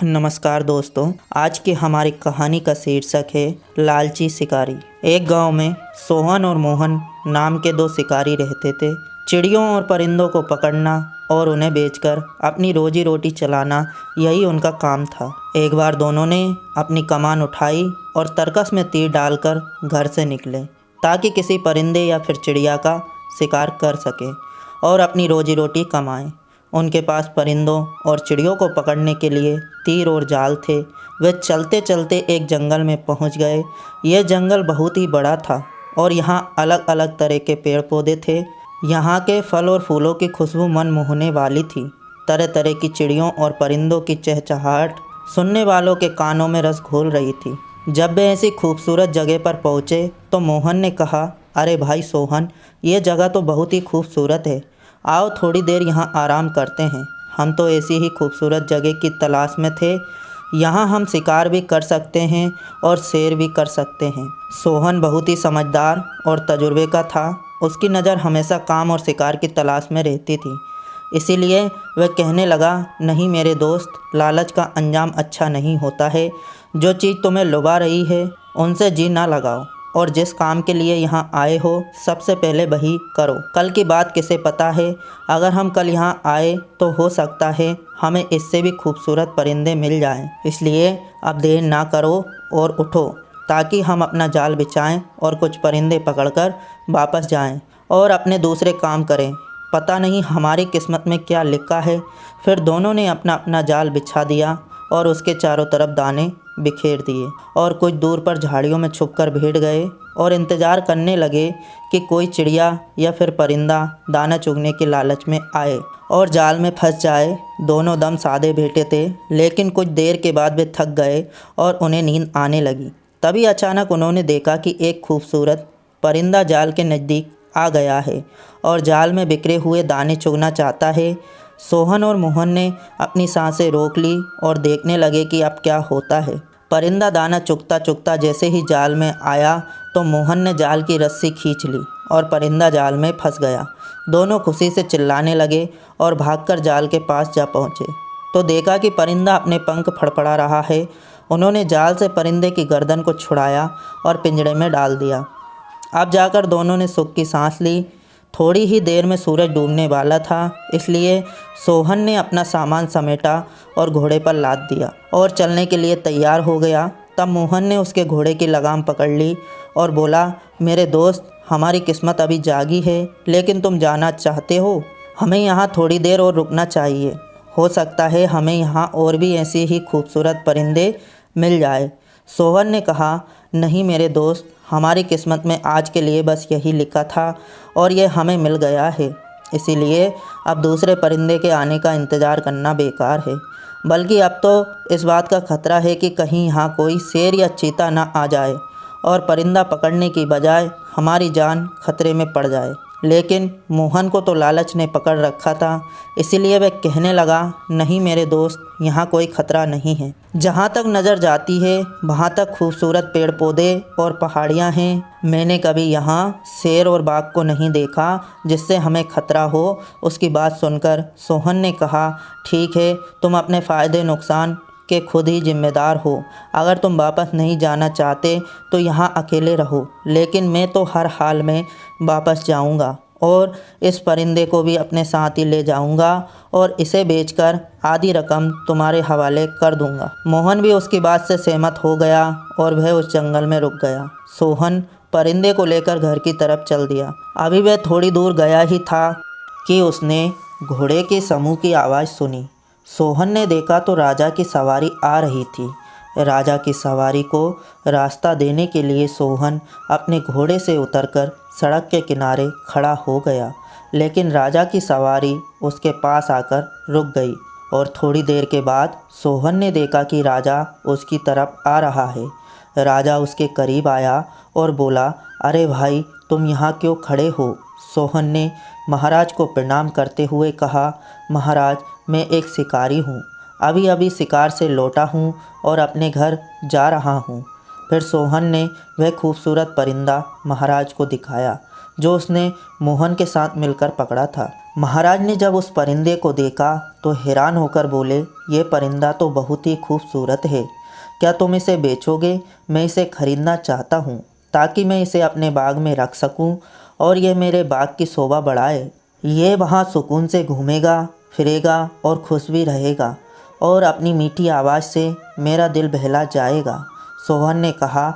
नमस्कार दोस्तों, आज की हमारी कहानी का शीर्षक है लालची शिकारी। एक गांव में सोहन और मोहन नाम के दो शिकारी रहते थे। चिड़ियों और परिंदों को पकड़ना और उन्हें बेचकर अपनी रोजी रोटी चलाना, यही उनका काम था। एक बार दोनों ने अपनी कमान उठाई और तरकस में तीर डालकर घर से निकले ताकि किसी परिंदे या फिर चिड़िया का शिकार कर सके और अपनी रोजी रोटी कमाएं। उनके पास परिंदों और चिड़ियों को पकड़ने के लिए तीर और जाल थे। वे चलते चलते एक जंगल में पहुंच गए। यह जंगल बहुत ही बड़ा था और यहाँ अलग अलग तरह के पेड़ पौधे थे। यहाँ के फल और फूलों की खुशबू मन मोहने वाली थी। तरह तरह की चिड़ियों और परिंदों की चहचहाहट सुनने वालों के कानों में रस घोल रही थी। जब वे ऐसी खूबसूरत जगह पर पहुँचे तो मोहन ने कहा, अरे भाई सोहन, ये जगह तो बहुत ही खूबसूरत है। आओ थोड़ी देर यहाँ आराम करते हैं। हम तो ऐसी ही खूबसूरत जगह की तलाश में थे। यहाँ हम शिकार भी कर सकते हैं और सैर भी कर सकते हैं। सोहन बहुत ही समझदार और तजुर्बे का था। उसकी नज़र हमेशा काम और शिकार की तलाश में रहती थी। इसीलिए वह कहने लगा, नहीं मेरे दोस्त, लालच का अंजाम अच्छा नहीं होता है। जो चीज़ तुम्हें लुभा रही है उनसे जी ना लगाओ और जिस काम के लिए यहाँ आए हो सबसे पहले वही करो। कल की बात किसे पता है, अगर हम कल यहाँ आए तो हो सकता है हमें इससे भी खूबसूरत परिंदे मिल जाएं। इसलिए अब देर ना करो और उठो ताकि हम अपना जाल बिछाएं और कुछ परिंदे पकड़कर वापस जाएं और अपने दूसरे काम करें। पता नहीं हमारी किस्मत में क्या लिखा है। फिर दोनों ने अपना अपना जाल बिछा दिया और उसके चारों तरफ दाने बिखेर दिए और कुछ दूर पर झाड़ियों में छुपकर बैठ गए और इंतज़ार करने लगे कि कोई चिड़िया या फिर परिंदा दाना चुगने के लालच में आए और जाल में फंस जाए। दोनों दम साधे बैठे थे, लेकिन कुछ देर के बाद वे थक गए और उन्हें नींद आने लगी। तभी अचानक उन्होंने देखा कि एक खूबसूरत परिंदा जाल के नज़दीक आ गया है और जाल में बिखरे हुए दाने चुगना चाहता है। सोहन और मोहन ने अपनी सांसें रोक ली और देखने लगे कि अब क्या होता है। परिंदा दाना चुगता चुगता जैसे ही जाल में आया तो मोहन ने जाल की रस्सी खींच ली और परिंदा जाल में फंस गया। दोनों खुशी से चिल्लाने लगे और भागकर जाल के पास जा पहुँचे तो देखा कि परिंदा अपने पंख फड़फड़ा रहा है। उन्होंने जाल से परिंदे की गर्दन को छुड़ाया और पिंजड़े में डाल दिया। अब जाकर दोनों ने सुख की सांस ली। थोड़ी ही देर में सूरज डूबने वाला था, इसलिए सोहन ने अपना सामान समेटा और घोड़े पर लाद दिया और चलने के लिए तैयार हो गया। तब मोहन ने उसके घोड़े की लगाम पकड़ ली और बोला, मेरे दोस्त, हमारी किस्मत अभी जागी है, लेकिन तुम जाना चाहते हो? हमें यहाँ थोड़ी देर और रुकना चाहिए। हो सकता है हमें यहाँ और भी ऐसे ही खूबसूरत परिंदे मिल जाए। सोहन ने कहा, नहीं मेरे दोस्त, हमारी किस्मत में आज के लिए बस यही लिखा था और यह हमें मिल गया है। इसीलिए अब दूसरे परिंदे के आने का इंतज़ार करना बेकार है। बल्कि अब तो इस बात का खतरा है कि कहीं यहाँ कोई शेर या चीता ना आ जाए और परिंदा पकड़ने की बजाय हमारी जान खतरे में पड़ जाए। लेकिन मोहन को तो लालच ने पकड़ रखा था, इसीलिए वह कहने लगा, नहीं मेरे दोस्त, यहाँ कोई खतरा नहीं है। जहाँ तक नज़र जाती है वहाँ तक खूबसूरत पेड़ पौधे और पहाड़ियाँ हैं। मैंने कभी यहाँ शेर और बाघ को नहीं देखा जिससे हमें खतरा हो। उसकी बात सुनकर सोहन ने कहा, ठीक है, तुम अपने फ़ायदे नुकसान के खुद ही जिम्मेदार हो। अगर तुम वापस नहीं जाना चाहते तो यहाँ अकेले रहो, लेकिन मैं तो हर हाल में वापस जाऊँगा और इस परिंदे को भी अपने साथ ही ले जाऊँगा और इसे बेचकर आधी रकम तुम्हारे हवाले कर दूँगा। मोहन भी उसकी बात से सहमत हो गया और वह उस जंगल में रुक गया। सोहन परिंदे को लेकर घर की तरफ चल दिया। अभी वह थोड़ी दूर गया ही था कि उसने घोड़े के समूह की आवाज़ सुनी। सोहन ने देखा तो राजा की सवारी आ रही थी। राजा की सवारी को रास्ता देने के लिए सोहन अपने घोड़े से उतरकर सड़क के किनारे खड़ा हो गया, लेकिन राजा की सवारी उसके पास आकर रुक गई और थोड़ी देर के बाद सोहन ने देखा कि राजा उसकी तरफ आ रहा है। राजा उसके करीब आया और बोला, अरे भाई, तुम यहाँ क्यों खड़े हो? सोहन ने महाराज को प्रणाम करते हुए कहा, महाराज, मैं एक शिकारी हूँ। अभी अभी शिकार से लौटा हूँ और अपने घर जा रहा हूँ। फिर सोहन ने वह खूबसूरत परिंदा महाराज को दिखाया जो उसने मोहन के साथ मिलकर पकड़ा था। महाराज ने जब उस परिंदे को देखा तो हैरान होकर बोले, ये परिंदा तो बहुत ही खूबसूरत है, क्या तुम इसे बेचोगे? मैं इसे खरीदना चाहता हूँ ताकि मैं इसे अपने बाग में रख सकूँ और यह मेरे बाग की शोभा बढ़ाए। ये वहाँ सुकून से घूमेगा फिरेगा और खुश भी रहेगा और अपनी मीठी आवाज़ से मेरा दिल बहला जाएगा। सोहन ने कहा,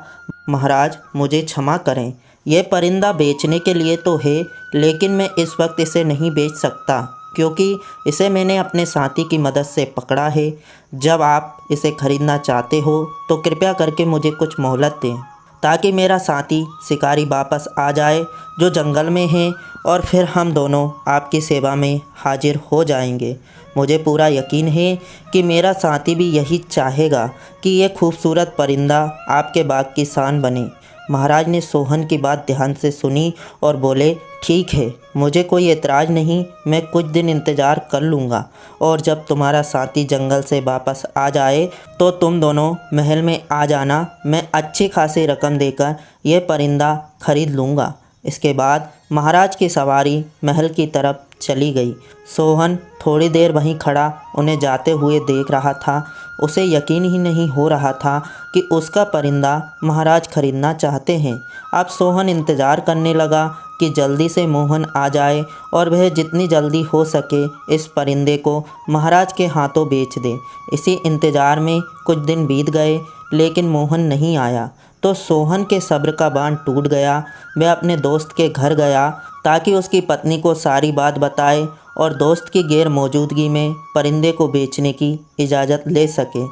महाराज मुझे क्षमा करें, यह परिंदा बेचने के लिए तो है, लेकिन मैं इस वक्त इसे नहीं बेच सकता क्योंकि इसे मैंने अपने साथी की मदद से पकड़ा है। जब आप इसे खरीदना चाहते हो तो कृपया करके मुझे कुछ मोहलत दें ताकि मेरा साथी शिकारी वापस आ जाए जो जंगल में है, और फिर हम दोनों आपकी सेवा में हाजिर हो जाएंगे। मुझे पूरा यकीन है कि मेरा साथी भी यही चाहेगा कि यह खूबसूरत परिंदा आपके बाग की शान बने। महाराज ने सोहन की बात ध्यान से सुनी और बोले, ठीक है, मुझे कोई एतराज़ नहीं, मैं कुछ दिन इंतज़ार कर लूँगा और जब तुम्हारा साथी जंगल से वापस आ जाए तो तुम दोनों महल में आ जाना। मैं अच्छी खासी रकम देकर यह परिंदा खरीद लूँगा। इसके बाद महाराज की सवारी महल की तरफ चली गई। सोहन थोड़ी देर वहीं खड़ा उन्हें जाते हुए देख रहा था। उसे यकीन ही नहीं हो रहा था कि उसका परिंदा महाराज खरीदना चाहते हैं। अब सोहन इंतज़ार करने लगा कि जल्दी से मोहन आ जाए और वह जितनी जल्दी हो सके इस परिंदे को महाराज के हाथों बेच दे। इसी इंतज़ार में कुछ दिन बीत गए लेकिन मोहन नहीं आया तो सोहन के सब्र का बांध टूट गया। वह अपने दोस्त के घर गया ताकि उसकी पत्नी को सारी बात बताए और दोस्त की गैर मौजूदगी में परिंदे को बेचने की इजाज़त ले सके।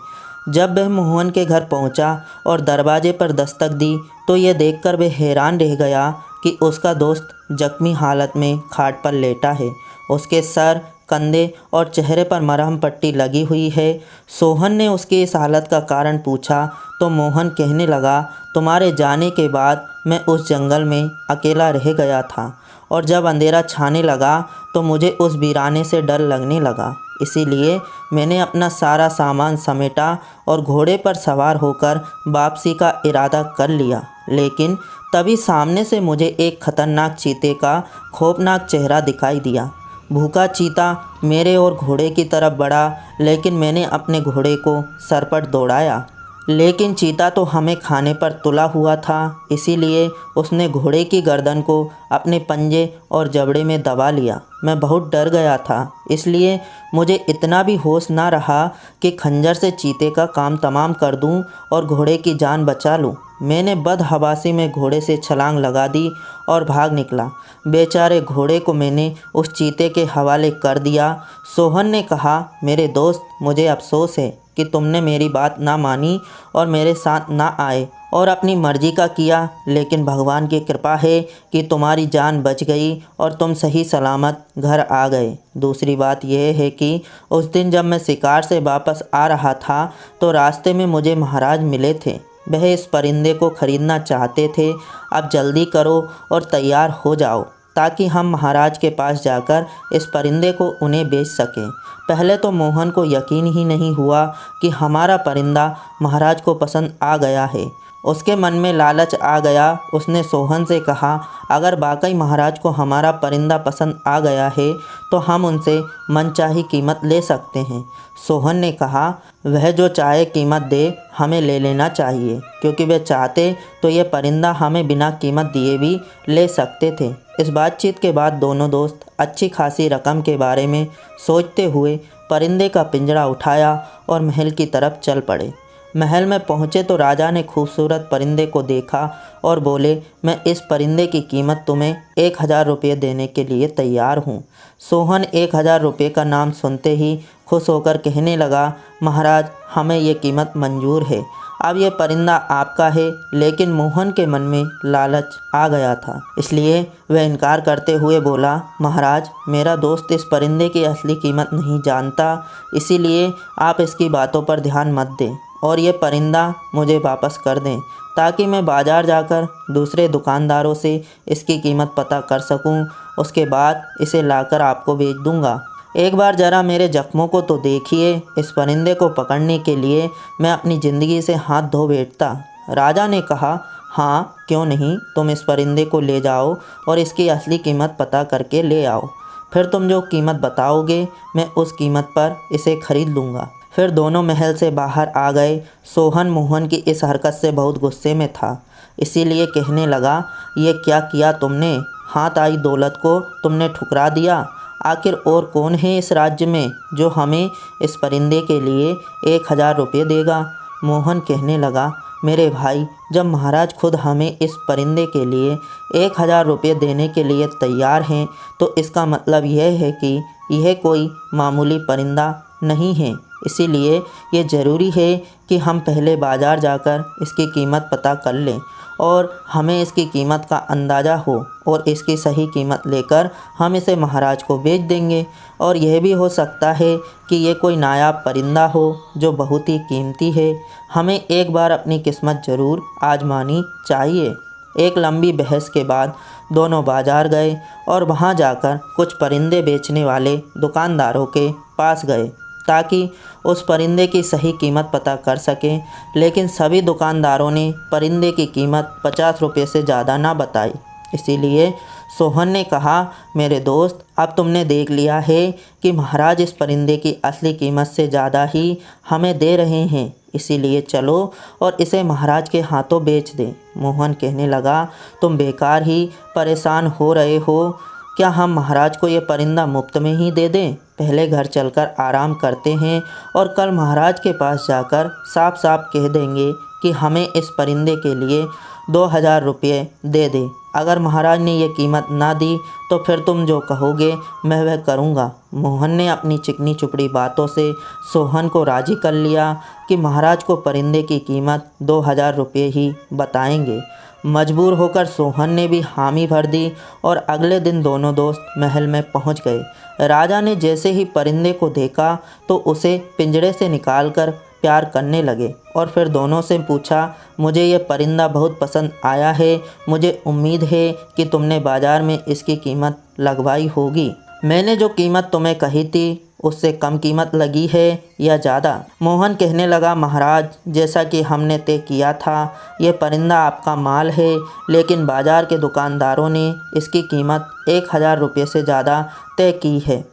जब वह मोहन के घर पहुंचा और दरवाजे पर दस्तक दी तो यह देखकर वह हैरान रह गया कि उसका दोस्त जख्मी हालत में खाट पर लेटा है। उसके सर, कंधे और चेहरे पर मरहम पट्टी लगी हुई है। सोहन ने उसकी इस हालत का कारण पूछा तो मोहन कहने लगा, तुम्हारे जाने के बाद मैं उस जंगल में अकेला रह गया था और जब अंधेरा छाने लगा तो मुझे उस वीराने से डर लगने लगा। इसीलिए मैंने अपना सारा सामान समेटा और घोड़े पर सवार होकर वापसी का इरादा कर लिया। लेकिन तभी सामने से मुझे एक खतरनाक चीते का खौफनाक चेहरा दिखाई दिया। भूखा चीता मेरे और घोड़े की तरफ बढ़ा, लेकिन मैंने अपने घोड़े को सरपट दौड़ाया। लेकिन चीता तो हमें खाने पर तुला हुआ था, इसीलिए उसने घोड़े की गर्दन को अपने पंजे और जबड़े में दबा लिया। मैं बहुत डर गया था, इसलिए मुझे इतना भी होश ना रहा कि खंजर से चीते का काम तमाम कर दूं और घोड़े की जान बचा लूं। मैंने बदहवासी में घोड़े से छलांग लगा दी और भाग निकला। बेचारे घोड़े को मैंने उस चीते के हवाले कर दिया। सोहन ने कहा, मेरे दोस्त, मुझे अफसोस है कि तुमने मेरी बात ना मानी और मेरे साथ ना आए और अपनी मर्जी का किया, लेकिन भगवान की कृपा है कि तुम्हारी जान बच गई और तुम सही सलामत घर आ गए। दूसरी बात यह है कि उस दिन जब मैं शिकार से वापस आ रहा था तो रास्ते में मुझे महाराज मिले थे। वह इस परिंदे को खरीदना चाहते थे। अब जल्दी करो और तैयार हो जाओ ताकि हम महाराज के पास जाकर इस परिंदे को उन्हें बेच सकें। पहले तो मोहन को यकीन ही नहीं हुआ कि हमारा परिंदा महाराज को पसंद आ गया है। उसके मन में लालच आ गया। उसने सोहन से कहा, अगर वाकई महाराज को हमारा परिंदा पसंद आ गया है तो हम उनसे मनचाही कीमत ले सकते हैं। सोहन ने कहा, वह जो चाहे कीमत दे, हमें ले लेना चाहिए, क्योंकि वे चाहते तो ये परिंदा हमें बिना कीमत दिए भी ले सकते थे। इस बातचीत के बाद दोनों दोस्त अच्छी खासी रकम के बारे में सोचते हुए परिंदे का पिंजरा उठाया और महल की तरफ चल पड़े। महल में पहुँचे तो राजा ने खूबसूरत परिंदे को देखा और बोले, मैं इस परिंदे की कीमत तुम्हें 1000 रुपये देने के लिए तैयार हूँ। सोहन 1000 रुपये का नाम सुनते ही खुश होकर कहने लगा, महाराज, हमें ये कीमत मंजूर है। अब ये परिंदा आपका है। लेकिन मोहन के मन में लालच आ गया था, इसलिए वह इनकार करते हुए बोला, महाराज, मेरा दोस्त इस परिंदे की असली कीमत नहीं जानता, इसीलिए आप इसकी बातों पर ध्यान मत दें और ये परिंदा मुझे वापस कर दें ताकि मैं बाज़ार जाकर दूसरे दुकानदारों से इसकी कीमत पता कर सकूं। उसके बाद इसे लाकर आपको बेच दूंगा। एक बार ज़रा मेरे ज़ख्मों को तो देखिए। इस परिंदे को पकड़ने के लिए मैं अपनी ज़िंदगी से हाथ धो बैठता। राजा ने कहा, हाँ, क्यों नहीं, तुम इस परिंदे को ले जाओ और इसकी असली कीमत पता करके ले आओ। फिर तुम जो कीमत बताओगे मैं उस कीमत पर इसे खरीद लूँगा। फिर दोनों महल से बाहर आ गए। सोहन मोहन की इस हरकत से बहुत गुस्से में था, इसीलिए कहने लगा, ये क्या किया तुमने? हाथ आई दौलत को तुमने ठुकरा दिया। आखिर और कौन है इस राज्य में जो हमें इस परिंदे के लिए 1000 रुपये देगा? मोहन कहने लगा, मेरे भाई, जब महाराज खुद हमें इस परिंदे के लिए 1000 रुपये देने के लिए तैयार हैं तो इसका मतलब यह है कि यह कोई मामूली परिंदा नहीं है। इसीलिए ये ज़रूरी है कि हम पहले बाज़ार जाकर इसकी कीमत पता कर लें और हमें इसकी कीमत का अंदाज़ा हो और इसकी सही कीमत लेकर हम इसे महाराज को बेच देंगे। और यह भी हो सकता है कि ये कोई नायाब परिंदा हो जो बहुत ही कीमती है। हमें एक बार अपनी किस्मत ज़रूर आजमानी चाहिए। एक लंबी बहस के बाद दोनों बाज़ार गए और वहाँ जाकर कुछ परिंदे बेचने वाले दुकानदारों के पास गए ताकि उस परिंदे की सही कीमत पता कर सकें, लेकिन सभी दुकानदारों ने परिंदे की कीमत 50 रुपये से ज़्यादा ना बताई। इसीलिए सोहन ने कहा, मेरे दोस्त, अब तुमने देख लिया है कि महाराज इस परिंदे की असली कीमत से ज़्यादा ही हमें दे रहे हैं, इसीलिए चलो और इसे महाराज के हाथों बेच दें। मोहन कहने लगा, तुम बेकार ही परेशान हो रहे हो। क्या हम महाराज को ये परिंदा मुफ्त में ही दे दें? पहले घर चलकर आराम करते हैं और कल महाराज के पास जाकर साफ साफ कह देंगे कि हमें इस परिंदे के लिए 2000 रुपये दे दें। अगर महाराज ने ये कीमत ना दी तो फिर तुम जो कहोगे मैं वह करूँगा। मोहन ने अपनी चिकनी चुपड़ी बातों से सोहन को राज़ी कर लिया कि महाराज को परिंदे की कीमत 2000 रुपये ही बताएंगे। मजबूर होकर सोहन ने भी हामी भर दी और अगले दिन दोनों दोस्त महल में पहुंच गए। राजा ने जैसे ही परिंदे को देखा तो उसे पिंजरे से निकालकर प्यार करने लगे और फिर दोनों से पूछा, मुझे ये परिंदा बहुत पसंद आया है। मुझे उम्मीद है कि तुमने बाज़ार में इसकी कीमत लगवाई होगी। मैंने जो कीमत तुम्हें कही थी उससे कम कीमत लगी है या ज़्यादा? मोहन कहने लगा, महाराज, जैसा कि हमने तय किया था ये परिंदा आपका माल है, लेकिन बाज़ार के दुकानदारों ने इसकी कीमत 1000 रुपये से ज़्यादा तय की है।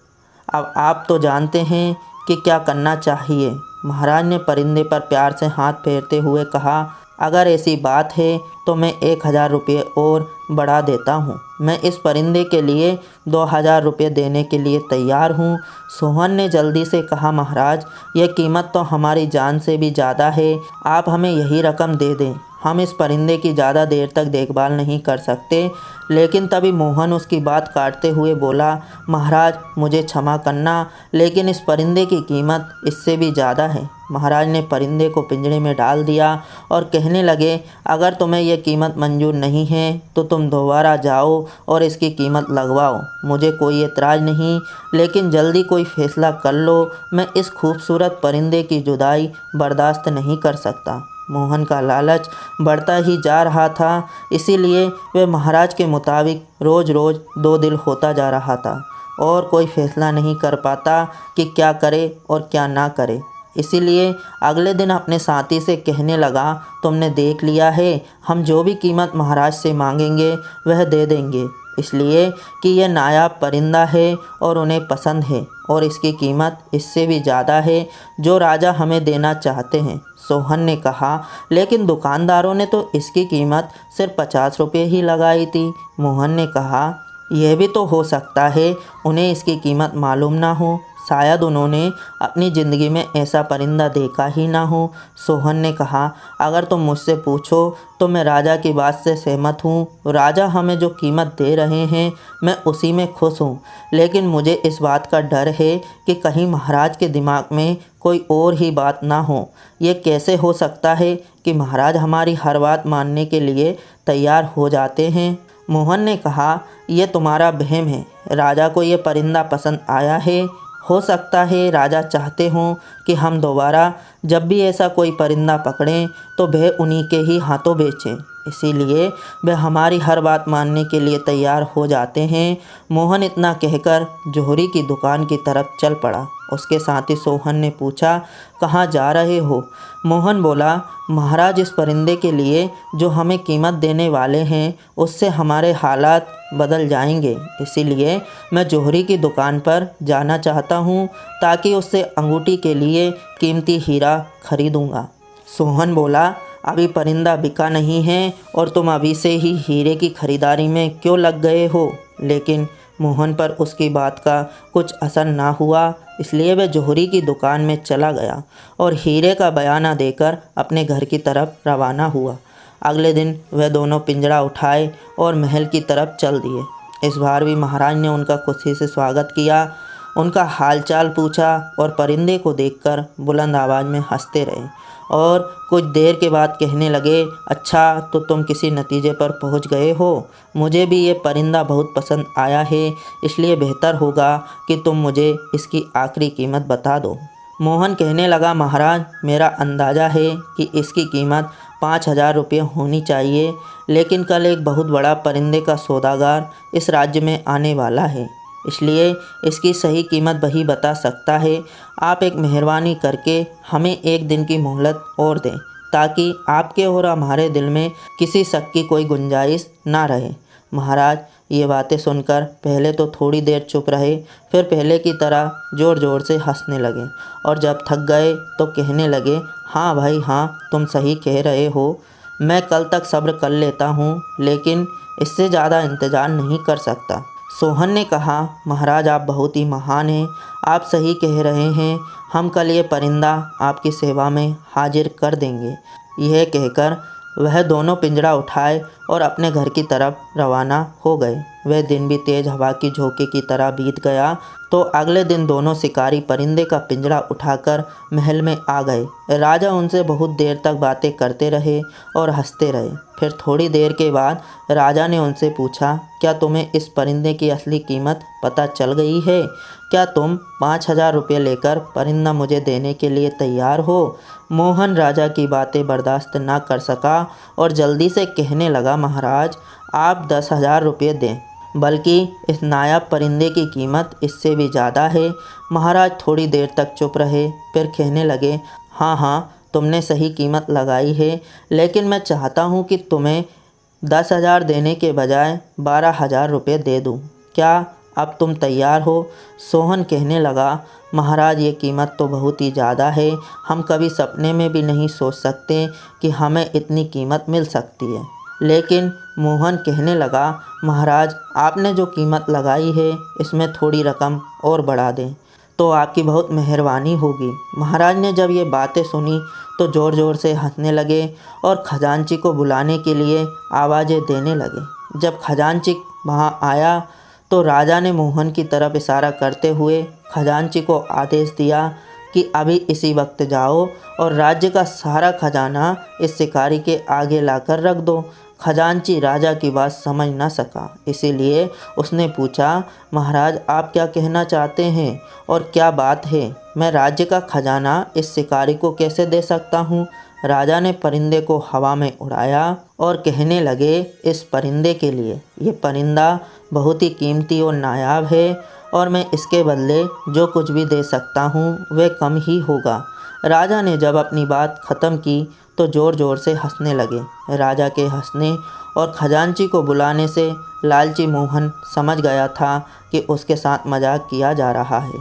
अब आप तो जानते हैं कि क्या करना चाहिए। महाराज ने परिंदे पर प्यार से हाथ फेरते हुए कहा, अगर ऐसी बात है तो मैं 1000 रुपये और बढ़ा देता हूँ। मैं इस परिंदे के लिए 2000 रुपये देने के लिए तैयार हूँ। सोहन ने जल्दी से कहा, महाराज, यह कीमत तो हमारी जान से भी ज़्यादा है। आप हमें यही रकम दे दें। हम इस परिंदे की ज़्यादा देर तक देखभाल नहीं कर सकते। लेकिन तभी मोहन उसकी बात काटते हुए बोला, महाराज, मुझे क्षमा करना, लेकिन इस परिंदे की कीमत इससे भी ज़्यादा है। महाराज ने परिंदे को पिंजरे में डाल दिया और कहने लगे, अगर तुम्हें यह कीमत मंजूर नहीं है तो तुम दोबारा जाओ और इसकी कीमत लगवाओ। मुझे कोई एतराज़ नहीं, लेकिन जल्दी कोई फ़ैसला कर लो। मैं इस खूबसूरत परिंदे की जुदाई बर्दाश्त नहीं कर सकता। मोहन का लालच बढ़ता ही जा रहा था, इसीलिए वह महाराज के मुताबिक रोज़ रोज़ दो दिल होता जा रहा था और कोई फैसला नहीं कर पाता कि क्या करे और क्या ना करे। इसीलिए अगले दिन अपने साथी से कहने लगा, तुमने देख लिया है, हम जो भी कीमत महाराज से मांगेंगे वह दे देंगे, इसलिए कि यह नायाब परिंदा है और उन्हें पसंद है और इसकी कीमत इससे भी ज़्यादा है जो राजा हमें देना चाहते हैं। सोहन ने कहा, लेकिन दुकानदारों ने तो इसकी कीमत सिर्फ 50 रुपये ही लगाई थी। मोहन ने कहा, यह भी तो हो सकता है उन्हें इसकी कीमत मालूम ना हो, शायद उन्होंने अपनी ज़िंदगी में ऐसा परिंदा देखा ही ना हो। सोहन ने कहा, अगर तुम मुझसे पूछो तो मैं राजा की बात से सहमत हूँ। राजा हमें जो कीमत दे रहे हैं मैं उसी में खुश हूँ, लेकिन मुझे इस बात का डर है कि कहीं महाराज के दिमाग में कोई और ही बात ना हो। ये कैसे हो सकता है कि महाराज हमारी हर बात मानने के लिए तैयार हो जाते हैं? मोहन ने कहा, यह तुम्हारा वहम है। राजा को ये परिंदा पसंद आया है। हो सकता है राजा चाहते हों कि हम दोबारा जब भी ऐसा कोई परिंदा पकड़ें तो वह उन्हीं के ही हाथों बेचें। इसीलिए वह हमारी हर बात मानने के लिए तैयार हो जाते हैं। मोहन इतना कहकर जौहरी की दुकान की तरफ चल पड़ा। उसके साथी सोहन ने पूछा, कहाँ जा रहे हो? मोहन बोला, महाराज, इस परिंदे के लिए जो हमें कीमत देने वाले हैं उससे हमारे हालात बदल जाएंगे। इसीलिए मैं जौहरी की दुकान पर जाना चाहता हूँ ताकि उससे अंगूठी के लिए कीमती हीरा खरीदूँगा। सोहन बोला, अभी परिंदा बिका नहीं है और तुम अभी से ही हीरे की खरीदारी में क्यों लग गए हो? लेकिन मोहन पर उसकी बात का कुछ असर ना हुआ, इसलिए वह जौहरी की दुकान में चला गया और हीरे का बयाना देकर अपने घर की तरफ रवाना हुआ। अगले दिन वह दोनों पिंजरा उठाए और महल की तरफ चल दिए। इस बार भी महाराज ने उनका खुशी से स्वागत किया, उनका हालचाल पूछा और परिंदे को देखकर बुलंद आवाज़ में हंसते रहे और कुछ देर के बाद कहने लगे, अच्छा, तो तुम किसी नतीजे पर पहुंच गए हो। मुझे भी ये परिंदा बहुत पसंद आया है, इसलिए बेहतर होगा कि तुम मुझे इसकी आखिरी कीमत बता दो। मोहन कहने लगा, महाराज, मेरा अंदाज़ा है कि इसकी कीमत 5,000 रुपये होनी चाहिए, लेकिन कल एक बहुत बड़ा परिंदे का सौदागर इस राज्य में आने वाला है, इसलिए इसकी सही कीमत वही बता सकता है। आप एक मेहरबानी करके हमें एक दिन की मोहलत और दें ताकि आपके और हमारे दिल में किसी शक की कोई गुंजाइश ना रहे। महाराज ये बातें सुनकर पहले तो थोड़ी देर चुप रहे, फिर पहले की तरह ज़ोर ज़ोर से हंसने लगे और जब थक गए तो कहने लगे, हाँ भाई हाँ, तुम सही कह रहे हो, मैं कल तक सब्र कर लेता हूँ, लेकिन इससे ज़्यादा इंतज़ार नहीं कर सकता। सोहन ने कहा, महाराज, आप बहुत ही महान हैं, आप सही कह रहे हैं, हम कल ये परिंदा आपकी सेवा में हाजिर कर देंगे। यह कहकर वह दोनों पिंजरा उठाए और अपने घर की तरफ रवाना हो गए। वह दिन भी तेज़ हवा की झोंके की तरह बीत गया तो अगले दिन दोनों शिकारी परिंदे का पिंजरा उठाकर महल में आ गए। राजा उनसे बहुत देर तक बातें करते रहे और हंसते रहे। फिर थोड़ी देर के बाद राजा ने उनसे पूछा, क्या तुम्हें इस परिंदे की असली कीमत पता चल गई है? क्या तुम 5,000 रुपये लेकर परिंदा मुझे देने के लिए तैयार हो? मोहन राजा की बातें बर्दाश्त ना कर सका और जल्दी से कहने लगा, महाराज, आप 10,000 रुपये दें, बल्कि इस नायाब परिंदे की कीमत इससे भी ज़्यादा है। महाराज थोड़ी देर तक चुप रहे, फिर कहने लगे, हाँ हाँ, तुमने सही कीमत लगाई है, लेकिन मैं चाहता हूँ कि तुम्हें 10,000 देने के बजाय 12,000 रुपये दे दूँ। क्या अब तुम तैयार हो? सोहन कहने लगा, महाराज, ये कीमत तो बहुत ही ज़्यादा है, हम कभी सपने में भी नहीं सोच सकते कि हमें इतनी कीमत मिल सकती है। लेकिन मोहन कहने लगा, महाराज, आपने जो कीमत लगाई है इसमें थोड़ी रकम और बढ़ा दें तो आपकी बहुत मेहरबानी होगी। महाराज ने जब ये बातें सुनी तो ज़ोर ज़ोर से हंसने लगे और खजांची को बुलाने के लिए आवाज़ें देने लगे। जब खजांची वहाँ आया तो राजा ने मोहन की तरफ इशारा करते हुए खजांची को आदेश दिया कि अभी इसी वक्त जाओ और राज्य का सारा खजाना इस शिकारी के आगे लाकर रख दो। खजांची राजा की बात समझ न सका, इसीलिए उसने पूछा, महाराज, आप क्या कहना चाहते हैं और क्या बात है? मैं राज्य का खजाना इस शिकारी को कैसे दे सकता हूँ? राजा ने परिंदे को हवा में उड़ाया और कहने लगे, इस परिंदे के लिए, ये परिंदा बहुत ही कीमती और नायाब है और मैं इसके बदले जो कुछ भी दे सकता हूँ वह कम ही होगा। राजा ने जब अपनी बात ख़त्म की तो ज़ोर ज़ोर से हंसने लगे। राजा के हंसने और खजांची को बुलाने से लालची मोहन समझ गया था कि उसके साथ मजाक किया जा रहा है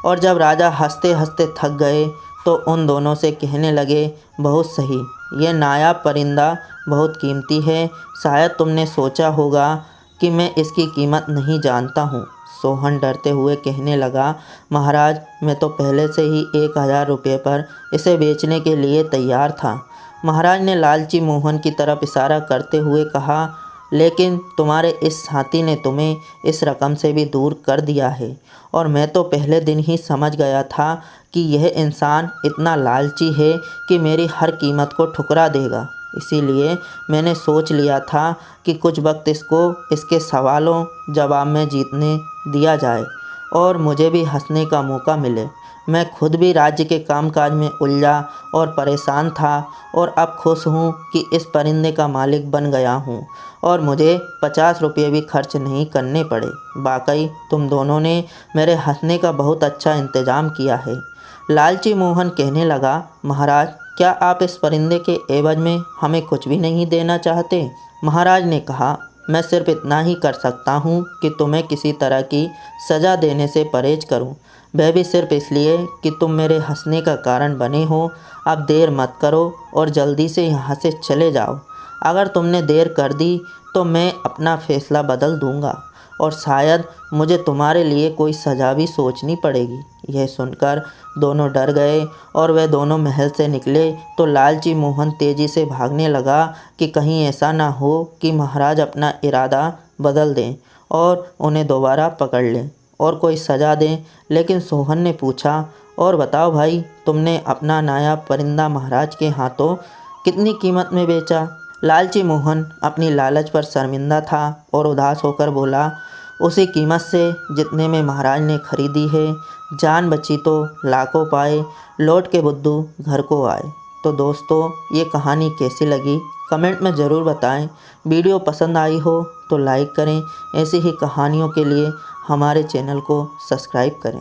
और जब राजा हंसते हंसते थक गए तो उन दोनों से कहने लगे, बहुत सही, यह नायाब परिंदा बहुत कीमती है, शायद तुमने सोचा होगा कि मैं इसकी कीमत नहीं जानता हूँ। सोहन डरते हुए कहने लगा, महाराज, मैं तो पहले से ही 1,000 रुपये पर इसे बेचने के लिए तैयार था। महाराज ने लालची मोहन की तरफ इशारा करते हुए कहा, लेकिन तुम्हारे इस साथी ने तुम्हें इस रकम से भी दूर कर दिया है और मैं तो पहले दिन ही समझ गया था कि यह इंसान इतना लालची है कि मेरी हर कीमत को ठुकरा देगा। इसीलिए मैंने सोच लिया था कि कुछ वक्त इसको इसके सवालों जवाब में जीतने दिया जाए और मुझे भी हंसने का मौका मिले। मैं खुद भी राज्य के कामकाज में उलझा और परेशान था और अब खुश हूँ कि इस परिंदे का मालिक बन गया हूँ और मुझे 50 रुपये भी खर्च नहीं करने पड़े। वाकई तुम दोनों ने मेरे हंसने का बहुत अच्छा इंतज़ाम किया है। लालची मोहन कहने लगा, महाराज, क्या आप इस परिंदे के एवज में हमें कुछ भी नहीं देना चाहते? महाराज ने कहा, मैं सिर्फ इतना ही कर सकता हूँ कि तुम्हें किसी तरह की सज़ा देने से परहेज करूँ, वह भी सिर्फ इसलिए कि तुम मेरे हंसने का कारण बने हो। अब देर मत करो और जल्दी से यहाँ से चले जाओ। अगर तुमने देर कर दी तो मैं अपना फ़ैसला बदल दूँगा और शायद मुझे तुम्हारे लिए कोई सज़ा भी सोचनी पड़ेगी। यह सुनकर दोनों डर गए और वे दोनों महल से निकले तो लालची मोहन तेज़ी से भागने लगा कि कहीं ऐसा ना हो कि महाराज अपना इरादा बदल दें और उन्हें दोबारा पकड़ लें और कोई सज़ा दें। लेकिन सोहन ने पूछा, और बताओ भाई, तुमने अपना नायाब परिंदा महाराज के हाथों कितनी कीमत में बेचा? लालची मोहन अपनी लालच पर शर्मिंदा था और उदास होकर बोला, उसी कीमत से जितने में महाराज ने खरीदी है। जान बची तो लाखों पाए, लौट के बुद्धू घर को आए। तो दोस्तों, ये कहानी कैसी लगी कमेंट में ज़रूर बताएं। वीडियो पसंद आई हो तो लाइक करें। ऐसी ही कहानियों के लिए हमारे चैनल को सब्सक्राइब करें।